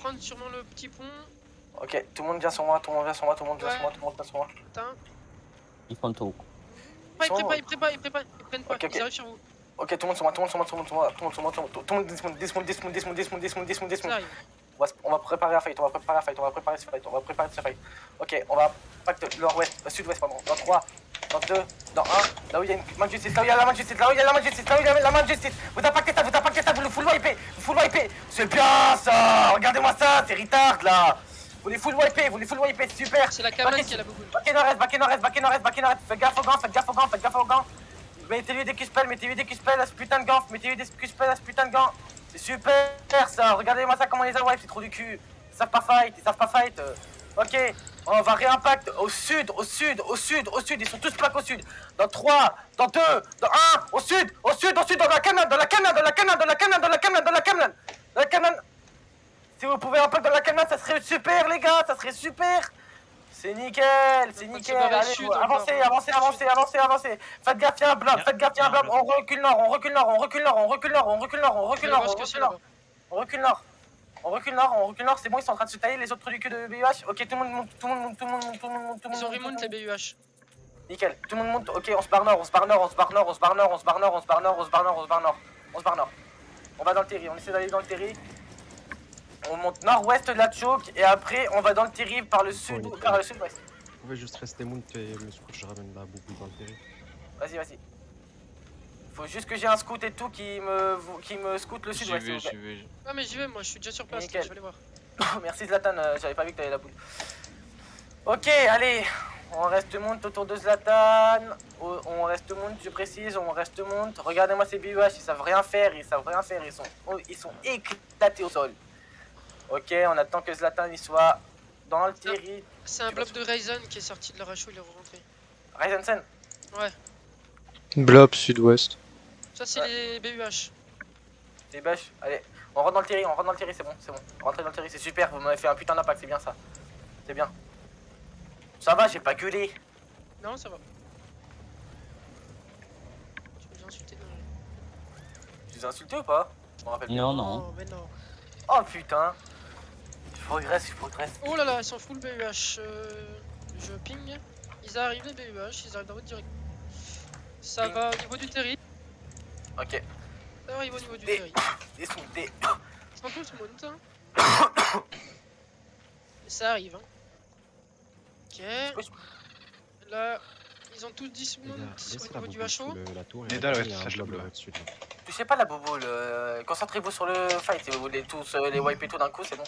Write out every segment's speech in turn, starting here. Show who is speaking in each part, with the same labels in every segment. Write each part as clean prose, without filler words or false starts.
Speaker 1: prendre sûrement le petit pont.
Speaker 2: Ok, tout le monde vient sur moi, tout le monde vient sur moi, tout le monde vient sur moi, tout le monde vient sur moi.
Speaker 1: Putain.
Speaker 3: Ils font le tour.
Speaker 1: Ils prennent pas,
Speaker 2: Ok, ok.
Speaker 1: ils arrivent sur vous.
Speaker 2: Ok, tout le monde sur moi, tout le monde sur moi, tout le monde sur moi, tout le monde sur moi, tout le monde desmonte. On va préparer la fight, on va préparer ce fight. Ok, on va pacte nord-ouest, sud-ouest, pardon. Dans 3, dans 2, dans 1, là où il y a une main de justice, là où il y a la main de justice, Vous impactez ça, vous le full wiper, C'est bien ça, regardez-moi ça, c'est retard là. Vous les full wiper, super.
Speaker 1: C'est la cabane qui a la bouboule.
Speaker 2: Back nord-est, faites gaffe aux gants. Mettez-lui des Q-spells, à ce putain de gant. C'est super ça, regardez-moi ça comment on les a wipe, c'est trop du cul. Ils savent pas fight. Ok, on va réimpact au sud, ils sont tous plaques au sud. Dans 3, dans 2, dans 1, au sud, dans la canane. Si vous pouvez impact dans la canane, ça serait super les gars, C'est nickel. Allez, avancez. Faites gaffe, il y a un bloc. On recule nord. On recule nord. C'est bon, ils sont en train de se tailler les autres trous du cul de BUH. Ok, tout le monde monte.
Speaker 1: Ils ont remonte les BUH.
Speaker 2: Nickel, tout le monde monte. Ok, on se barre nord. On se barre nord. On va dans le terri, on essaie d'aller dans le terri. On monte nord-ouest de la choke et après on va dans le terri par le sud, par le sud-ouest.
Speaker 4: Vous pouvez juste rester mount et me scout, je ramène la boubou dans le terri.
Speaker 2: Vas-y. Faut juste que j'ai un scout et tout qui me scoute le sud-ouest.
Speaker 5: J'y vais.
Speaker 1: Ah mais j'y vais, moi je suis déjà sur place,
Speaker 2: Nickel.
Speaker 1: je vais aller voir.
Speaker 2: Merci Zlatan, j'avais pas vu que t'avais la boule. Ok, allez, on reste monte autour de Zlatan. On reste monte, je précise, Regardez-moi ces BUH, ils savent rien faire, ils sont éclatés au sol. Ok, on attend que Zlatan il soit dans le terri.
Speaker 1: C'est un bloc de Ryzen qui est sorti de leur HO, il est rentré.
Speaker 2: Ryzensen.
Speaker 1: Ouais.
Speaker 6: Blob sud-ouest.
Speaker 1: Ça c'est les BUH.
Speaker 2: Les bâches, allez, on rentre dans le terri, c'est bon. Rentrez dans le terri, c'est super, vous m'avez fait un putain d'impact, c'est bien ça. C'est bien. Ça va, j'ai pas gueulé.
Speaker 1: Non, ça va. Tu peux les insulter non.
Speaker 2: Tu les as insultés ou pas? Je me rappelle plus.
Speaker 3: Non.
Speaker 1: Mais non.
Speaker 2: Oh putain. Je progresse.
Speaker 1: Oh là là, ils sont full BUH. Je ping. Ils arrivent les BUH, ils arrivent dans votre direction. Ça va au niveau du terri.
Speaker 2: Ok.
Speaker 1: Ça arrive au niveau du terri.
Speaker 2: Des
Speaker 1: Ils sont tous mount. Hein. Et ça arrive. Hein. Ok. Là, ils ont tous 10 mount au niveau du HO.
Speaker 2: Touchez pas la bouboule, concentrez-vous sur le fight si vous voulez tous les wiper tout d'un coup, c'est bon.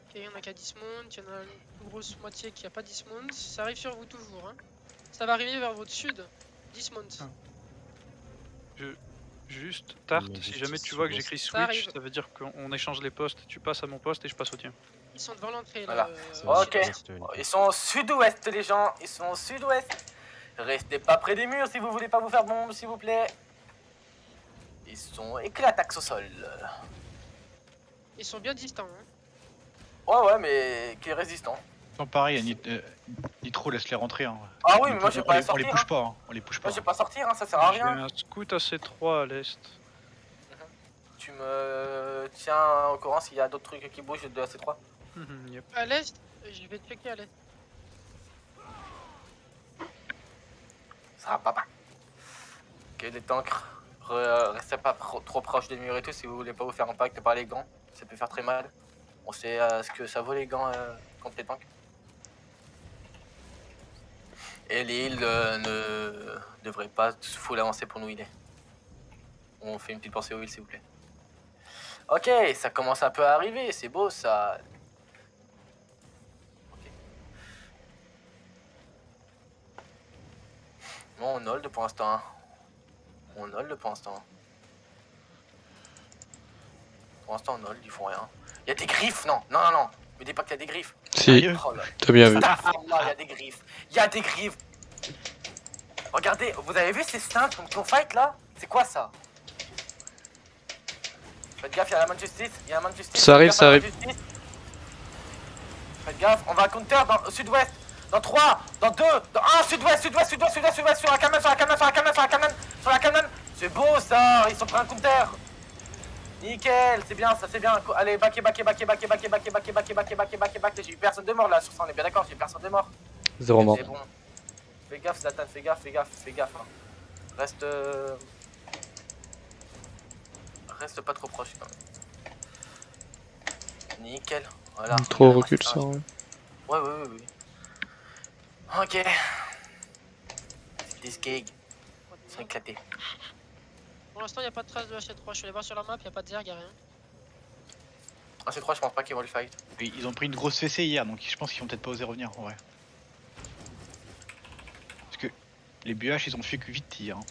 Speaker 1: Ok, il y en a qui a 10 mount, il y en a une grosse moitié qui a pas 10 mount. Ça arrive sur vous toujours. Hein. Ça va arriver vers votre sud. 10 mount.
Speaker 5: Juste, Tarte, si jamais tu vois que j'écris switch, ça veut dire qu'on échange les postes. Tu passes à mon poste et je passe au tien.
Speaker 1: Ils sont devant l'entrée là.
Speaker 2: Voilà. Ok, ils sont au sud-ouest les gens, Restez pas près des murs si vous voulez pas vous faire bombe s'il vous plaît. Ils sont éclatax au sol.
Speaker 1: Ils sont bien distants. Hein.
Speaker 2: Ouais, mais qui est résistant.
Speaker 7: Non, pareil, Nitro laisse les rentrer. Hein.
Speaker 2: Ah oui, mais moi j'ai pas à sortir.
Speaker 7: On les push pas,
Speaker 2: Moi j'ai pas à sortir, ça sert à rien.
Speaker 5: J'ai un scout à C3 à l'est.
Speaker 2: Tu me tiens au courant s'il y a d'autres trucs qui bougent de C3.
Speaker 5: Yep.
Speaker 1: À l'est, je vais checker à l'est.
Speaker 2: Ça va pas. Ok, les tanks, restez pas trop proche des murs et tout si vous voulez pas vous faire impact par les gants. Ça peut faire très mal. On sait ce que ça vaut les gants contre les tanks. Et l'île ne devrait pas full avancer pour nous healer. On fait une petite pensée aux heal s'il vous plaît. Ok, ça commence un peu à arriver, c'est beau ça. Okay. Bon, on hold pour l'instant. Hein. Pour l'instant, on hold, ils font rien. Il y a des griffes, non. Me dis pas qu'il y a des griffes.
Speaker 6: Si,
Speaker 2: oh
Speaker 6: t'as bien vu.
Speaker 2: Il y a des griffes. Regardez, vous avez vu ces stunts qu'on fight là? C'est quoi ça? Faites gaffe, il y a la main de justice.
Speaker 6: Ça arrive.
Speaker 2: Faites gaffe, on va counter au sud-ouest. Dans 3, dans 2, dans 1, sud-ouest, sur la canane. C'est beau ça, ils sont prêts à un counter. Nickel, c'est bien, ça c'est bien. Allez, backé. J'ai eu personne de mort là sur ça, on est bien d'accord, j'ai eu personne de mort.
Speaker 6: 0 mort.
Speaker 2: C'est bon. Fais gaffe, Zlatan, fais gaffe. Hein. Reste pas trop proche quand même. Nickel, voilà.
Speaker 6: Trop recul ça. Ouais.
Speaker 2: Ouais. Ok. This gig. Ils sont éclatés.
Speaker 1: Pour l'instant, il a pas de trace de HC3. Je suis allé voir sur la map, il a pas de zerg, y'a rien.
Speaker 2: Ah, c'est 3, je pense pas qu'ils vont le fight.
Speaker 7: Oui, ils ont pris une grosse fessée hier, donc je pense qu'ils vont peut-être pas oser revenir en vrai. Parce que les BH ils ont fait que vite hier. Hein.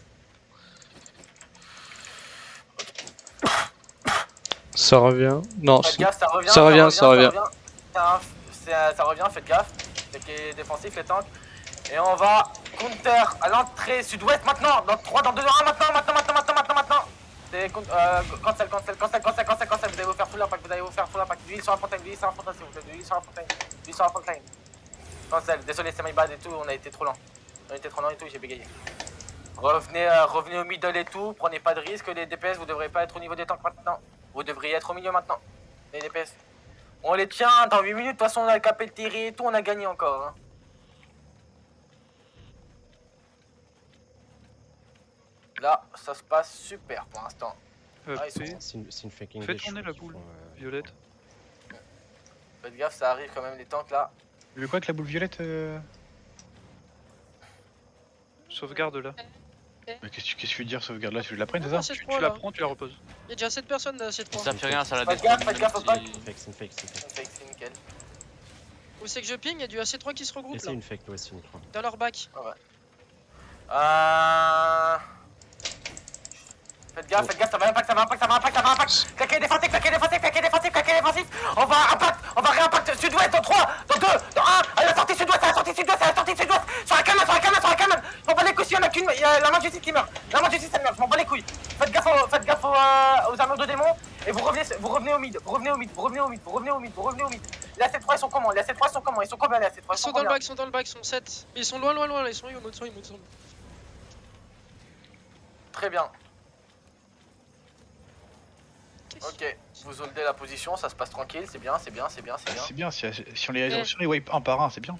Speaker 6: Ça revient. Non,
Speaker 2: Faites gaffe, ça revient.
Speaker 6: Ça revient.
Speaker 2: Ça revient, faites gaffe. C'est qui est défensif, les tanks. Et on va counter à l'entrée sud-ouest maintenant. Dans 3, dans 2, 1, maintenant. C'est cancel. Vous allez vous faire full impact, L'huile sur la fontaine, s'il vous plaît. L'huile sur la fontaine. Cancel, désolé, c'est my bad et tout, on a été trop lent. Et tout, j'ai bégayé. Revenez au middle et tout, prenez pas de risque, les DPS, vous devrez pas être au niveau des tanks maintenant. Vous devriez être au milieu maintenant, les DPS. On les tient dans 8 minutes, de toute façon on a capé le tiré et tout, on a gagné encore. Hein. Là, ça se passe super pour l'instant. Ah, ils sont-
Speaker 4: C'est une fake
Speaker 5: Fais
Speaker 4: English.
Speaker 5: tourner la
Speaker 4: qui
Speaker 5: boule.
Speaker 4: font,
Speaker 5: Violette.
Speaker 2: Faites gaffe, ça arrive quand même les tanks là.
Speaker 7: Tu veux quoi avec la boule violette
Speaker 5: Sauvegarde là.
Speaker 7: Mais qu'est-ce que tu veux dire sauvegarde là? Tu veux la prendre, c'est
Speaker 1: Ah,
Speaker 7: ça?
Speaker 1: c'est
Speaker 5: Tu
Speaker 1: trois,
Speaker 5: la
Speaker 1: là.
Speaker 5: prends, tu la reposes.
Speaker 1: Il y a déjà 7 personnes dans C3.
Speaker 3: Ça fait rien, ça la
Speaker 2: Faites
Speaker 3: détruit.
Speaker 2: gaffe au bac.
Speaker 4: C'est une fake.
Speaker 2: C'est nickel.
Speaker 1: Où c'est que je ping, il y a du AC3 qui se
Speaker 4: Et
Speaker 1: regroupe
Speaker 4: c'est
Speaker 1: là.
Speaker 4: une fake, ouais, c'est une croix.
Speaker 1: Dans leur bac.
Speaker 2: Faites gaffe, ça va impact. Claquez défensif. On va réimpact sud-ouest dans 3, dans 2, dans 1. À la sortie sud-ouest. Sur la canon. Je m'en bats les couilles, s'il y en a qu'une, il y a la main de justice qui meurt. Elle meurt, je m'en bats les couilles. Faites gaffe aux armures de démons. Et vous revenez au mid. Les AC3 ils sont comment? Ils sont combien les AC3?
Speaker 1: Ils sont dans le bac, ils sont 7. Mais ils sont loin, ils sont où? Ils montent.
Speaker 2: Très bien. Ok, vous holdez la position, ça se passe tranquille, c'est bien.
Speaker 7: C'est bien, si on les wipe un par un, c'est bien.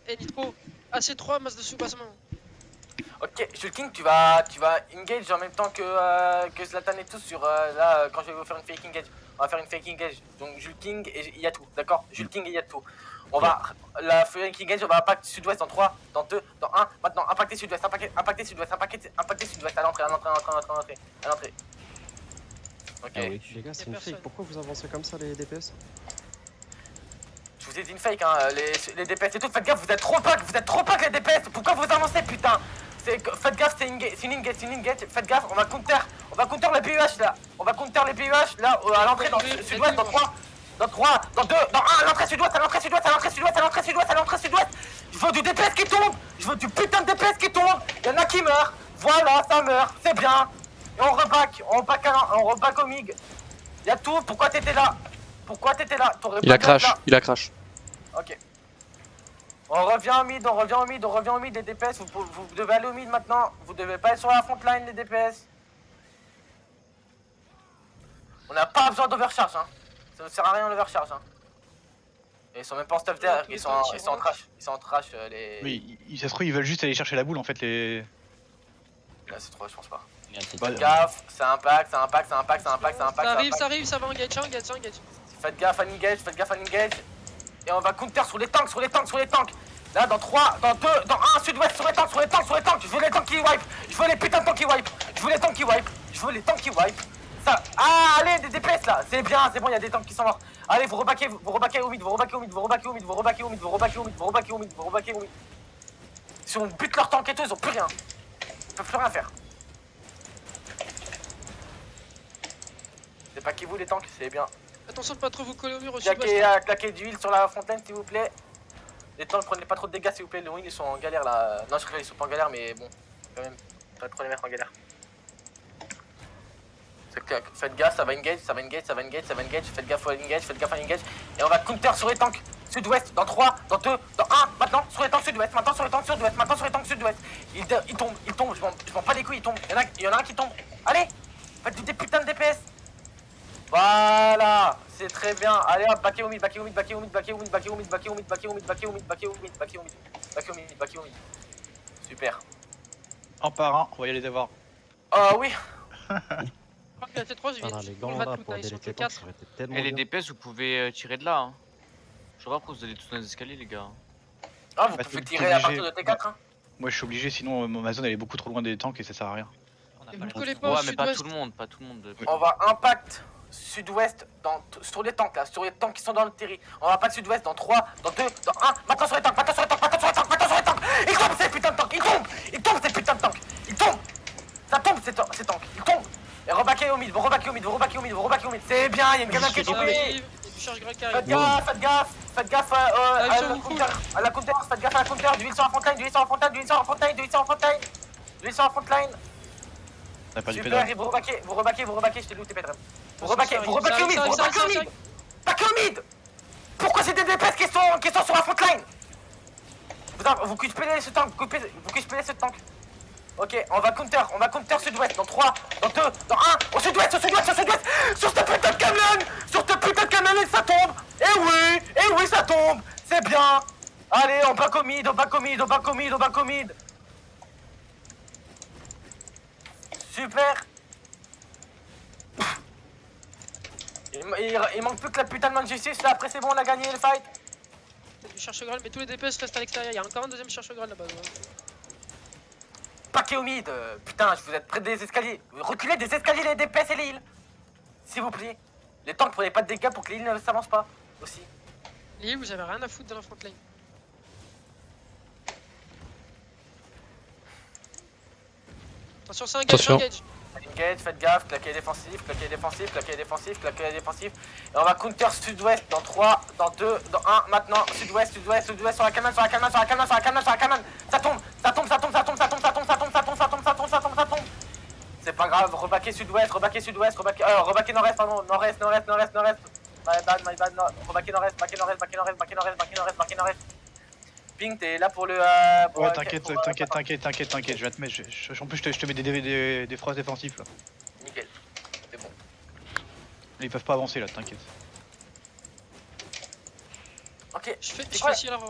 Speaker 1: Eh Nitro, AC3, masse dessus, bassement.
Speaker 2: Ok, Shulking, tu vas engage en même temps que Zlatan et tout sur là quand je vais vous faire une fake engage. On va faire une fake engage. Donc Julking et Yatou, d'accord? Julking et Yatou. On va la fake engage, on va impacter sud-ouest dans 3, dans 2, dans 1. Maintenant, impacter sud-ouest, à l'entrée. Ok.
Speaker 4: Ah oui. Les gars, c'est une
Speaker 1: personne.
Speaker 4: fake. Pourquoi vous avancez comme ça, les DPS?
Speaker 2: Je vous ai dit une fake, hein, les DPS et tout, faites gaffe, vous êtes trop pack les DPS, pourquoi vous avancez putain? Faites gaffe, c'est une engage, faites gaffe, on va counter les BUH là, là, à l'entrée dans sud-ouest, dans 3, dans 2, dans 1, à l'entrée sud-ouest, je veux du DPS qui tombe, je veux du putain de DPS qui tombe, il y en a qui meurent, voilà, ça meurt, c'est bien, et on reback au MIG, y'a tout, pourquoi t'étais là? T'aurais
Speaker 6: Il a
Speaker 2: pas dû être là.
Speaker 6: crash.
Speaker 2: Ok. On revient au mid, les DPS, vous devez aller au mid maintenant, vous devez pas être sur la front line les DPS. On n'a pas besoin d'overcharge, hein. Ça ne sert à rien l'overcharge, hein. Et ils sont même pas en stuff derrière, ils sont en trash, les...
Speaker 7: Oui, ça se trouve, ils veulent juste aller chercher la boule en fait, les.
Speaker 2: Là c'est trop, je pense pas.
Speaker 7: Bah,
Speaker 2: Faites gaffe, ça impact.
Speaker 1: Ça arrive, ça va engage.
Speaker 2: Faites gaffe à l'engage. Et on va counter sur les tanks. Là, dans 3, dans 2, dans 1, sud-ouest, sur les tanks. Je veux les tanks qui wipe. Je veux les putains de tanks qui wipe. Ça. Ah, allez, des DPS là. C'est bien, il y a des tanks qui sont morts. Allez, vous rebaquez au mid. Si on bute leurs tanks et tout, ils ont plus rien. Ils peuvent plus rien faire. C'est pas qui vous les tanks, c'est bien.
Speaker 1: Attention de pas trop vous coller au mur au sud-ouest.
Speaker 2: Claquez d'huile sur la fontaine s'il vous plaît. Les tanks, prenez pas trop de dégâts s'il vous plaît. Les wings ils sont en galère là. Non, je crois qu'ils sont pas en galère, mais bon, quand même, pas trop les mettre en galère. Faites gaffe, ça va engage. Faites gaffe à l'engage. Et on va counter sur les tanks sud-ouest dans 3, dans 2, dans 1. Maintenant sur les tanks sud-ouest. Ils tombent. Je m'en bats les couilles, ils tombent. Il y en a un qui tombe. Allez, faites des putains de DPS. Voilà, c'est très bien. Allez hop, baquet au mid, baquet au mid, baquet au mid, baquet au mid, baquet au mid, baquet au mid, baquet au mid, baquet au mid, baquet au mid, baquet au mid, baquet au mid, baquet au mid. Super.
Speaker 7: Un par un, on va y aller devoir.
Speaker 2: Oui.
Speaker 1: Je crois que la T3, je
Speaker 4: Ah,
Speaker 1: viens
Speaker 4: les
Speaker 1: de
Speaker 4: gants
Speaker 1: le va
Speaker 4: là
Speaker 1: tout,
Speaker 4: pour
Speaker 1: ils
Speaker 4: aider
Speaker 1: sont
Speaker 4: les
Speaker 1: que
Speaker 4: tanks,
Speaker 1: 4.
Speaker 4: ça aurait été tellement
Speaker 8: Et les
Speaker 4: bien.
Speaker 8: DPS, vous pouvez tirer de là. Hein. Je sais pas pourquoi vous allez tous dans les escaliers, les gars.
Speaker 2: Ah, vous
Speaker 7: Bah,
Speaker 2: pouvez
Speaker 7: t'es
Speaker 2: tirer à
Speaker 7: obligé.
Speaker 2: partir de T4, hein.
Speaker 7: Moi je suis obligé, sinon ma zone elle est beaucoup trop loin des tanks et ça sert à rien.
Speaker 1: Et vous le collez pas au
Speaker 8: Ouais, mais pas
Speaker 1: sud-ouest.
Speaker 8: tout le monde, pas tout le monde.
Speaker 2: On va impact sud-ouest sur les tanks là, sur les tanks qui sont dans le terri. On va impact sud-ouest dans 3, dans 2, dans 1. Maintenant sur les tanks, maintenant sur les tanks, maintenant sur les tanks, maintenant sur les tanks. Il tombe ces putains de tanks, il tombe ces putains de tanks, il tombe. Ça tombe ces tanks, il tombe. Et rebaquez au mid, vous rebaquez au mid, vous rebaquez au mid, vous rebaquez au mid. C'est bien, il y a une gamelle qui est
Speaker 1: Ça
Speaker 2: tombée.
Speaker 1: arrive, il y a du charge grec qui
Speaker 2: Faites
Speaker 1: arrive.
Speaker 2: gaffe, faites gaffe, faites gaffe à la counter, faites gaffe à la counter, d'huile sur la frontline, d'huile sur la frontline, d'huile sur la frontline, d'huile sur la frontline, d'huile sur la frontline.
Speaker 7: On a perdu
Speaker 2: Super,
Speaker 7: pédale.
Speaker 2: et vous rebaquez, je t'ai looté Pedram. Vous rebaquez au mid, vous rebaquez au mid, baquez au mid. Pourquoi c'est des DPS qui sont sur la frontline? Vous cuspez ce tank, vous cuspez ce tank. Ok, on va counter sud-ouest dans 3, dans 2, dans 1, au sud-ouest, sur cette putain de camion, ça tombe. Eh oui, ça tombe, c'est bien. Allez, on back au mid, Super. Il manque plus que la putain de man justice là, après c'est bon, on a gagné le fight.
Speaker 1: Il y a du cherche-grêle, mais tous les DPS restent à l'extérieur. Il y a encore un deuxième cherche-grêle là-bas.
Speaker 2: Paquet au mid, putain, vous êtes près des escaliers. Reculez des escaliers les DPS et les heals. S'il vous plaît. Les tanks prenaient pas de dégâts pour que les heals ne s'avancent pas. Aussi.
Speaker 1: Les heals, vous avez rien à foutre dans la frontline. Attention, c'est un gage, c'est un gage.
Speaker 2: Engage, faites gaffe, claquez défensif. Et on va counter sud-ouest dans 3, dans 2, dans 1, maintenant. Sud-ouest, sur la canane. Ça tombe. C'est pas grave, rebaquez sud-ouest, rebaquez nord-est, pardon, nord-est. My bad, non. Rebaquez nord-est, baquez nord-est. Ping, t'es là pour le...
Speaker 7: Ouais, t'inquiète, je vais te mettre. En plus, je te mets des phrases défensifs là.
Speaker 2: Nickel, c'est bon.
Speaker 7: Ils peuvent pas avancer là, t'inquiète.
Speaker 2: Ok,
Speaker 1: Je fais
Speaker 2: quoi
Speaker 1: chier leur.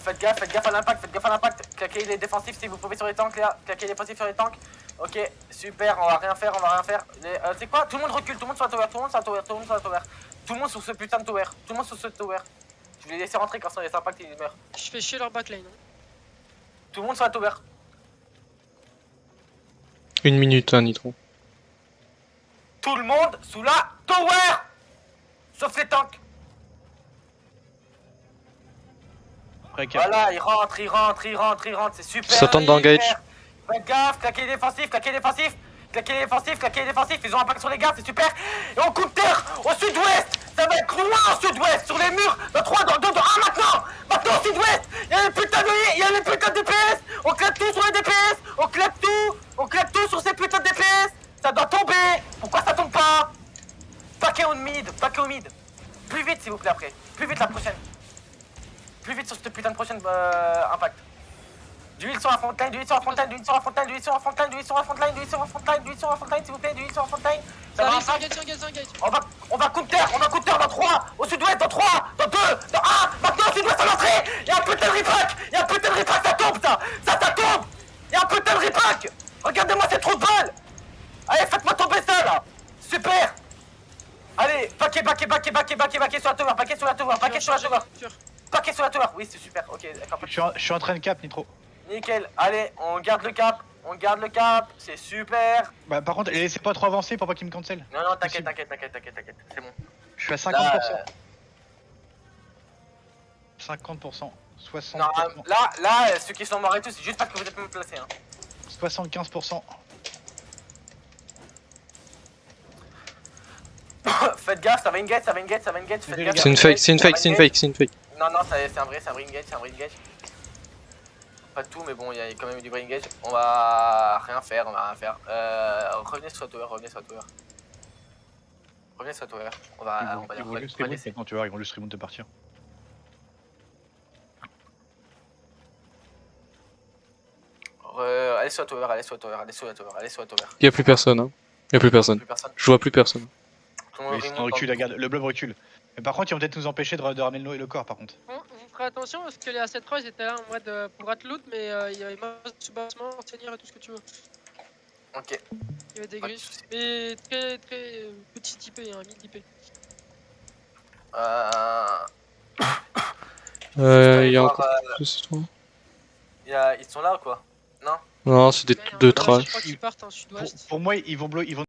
Speaker 2: faites gaffe à l'impact, claquez les défensifs si vous pouvez sur les tanks, Léa, claquez les défensifs sur les tanks. Ok, super, on va rien faire. C'est quoi? Tout le monde recule, tout le monde sur la tower, tout le monde sur ce putain de tower, Je vais les laisser rentrer quand ça les impacts ils meurent.
Speaker 1: Je fais chier leur backline.
Speaker 2: Tout le monde sur la tower.
Speaker 6: 1 minute, hein, Nitro.
Speaker 2: Tout le monde sous la tower. Sauf les tanks. Voilà, ils rentrent, c'est super.
Speaker 6: Ils s'attendent d'engage.
Speaker 2: Faites gaffe, claquez les défensifs. Ils ont un pack sur les gardes, c'est super. Et on counter au sud-ouest. Ça va être loin au sud-ouest, sur les murs. Dans 3, dans 2, dans 1 maintenant. Maintenant au sud-ouest. Il y a les putains de DPS. On claque tout sur les DPS. On claque tout sur ces putains de DPS. Ça doit tomber. Pourquoi ça tombe pas? Paquet au mid. Plus vite s'il vous plaît après. Plus vite la prochaine. Plus vite sur cette putain de prochaine impact. D'huile sur la frontline, s'il vous plaît, d'huile sur la frontline. Ça va
Speaker 1: Allez,
Speaker 2: impact.
Speaker 1: c'est un gage.
Speaker 2: On va counter dans 3, au sud-ouest, dans 3, dans 2, dans 1, maintenant au sud-ouest à l'entrée. Il y a un putain de repack, ça tombe. Il y a un putain de repack. Regardez-moi ces trous de balles. Allez, faites-moi tomber ça là. Super. Allez, paquet sur la tower, paquet sur la tower, oui c'est super, ok d'accord.
Speaker 7: Je suis en train de cap, Nitro.
Speaker 2: Nickel, allez, on garde le cap, c'est super.
Speaker 7: Bah, par contre, laissez pas trop avancer pour pas qu'ils me cancel.
Speaker 2: Non, t'inquiète, c'est bon.
Speaker 7: Je suis à 50%.
Speaker 2: Là,
Speaker 7: 50%. 60%.
Speaker 2: non, là, ceux qui sont morts et tout, c'est juste parce que vous êtes mal placés. Hein.
Speaker 7: 75%.
Speaker 2: Faites gaffe, ça va engage. Faites gaffe.
Speaker 6: C'est une fake.
Speaker 2: Non, c'est un vrai engage. Pas tout, mais bon, il y a quand même eu du vrai engage. On va rien faire. Revenez sur la tower. On va
Speaker 7: Juste remote maintenant, tu vois, ils vont juste remote de partir.
Speaker 2: Allez sur la tower.
Speaker 6: Y'a plus personne, hein. Je vois plus personne.
Speaker 7: Oui, c'est un recul, regarde, le blob recule. Mais par contre, ils vont peut-être nous empêcher de ramener le corps par contre.
Speaker 1: Bon, vous ferez attention parce que les A7-3 ils étaient là en mode pour rat loot, mais il y avait pas de sous-bassement, seigneur et tout ce que tu veux.
Speaker 2: Ok.
Speaker 1: Il y avait des
Speaker 2: Pas de
Speaker 1: griffes.
Speaker 2: soucis.
Speaker 1: Mais très petit IP, hein, 1000 IP.
Speaker 6: Il y a
Speaker 2: voir,
Speaker 6: encore plus, toi.
Speaker 2: Ils sont là ou quoi? Non?
Speaker 6: Non, c'est des
Speaker 1: Là, il y a un
Speaker 6: deux
Speaker 1: peu de- Je
Speaker 6: trash.
Speaker 1: crois qu'ils partent en sud-ouest.
Speaker 7: Pour moi, ils vont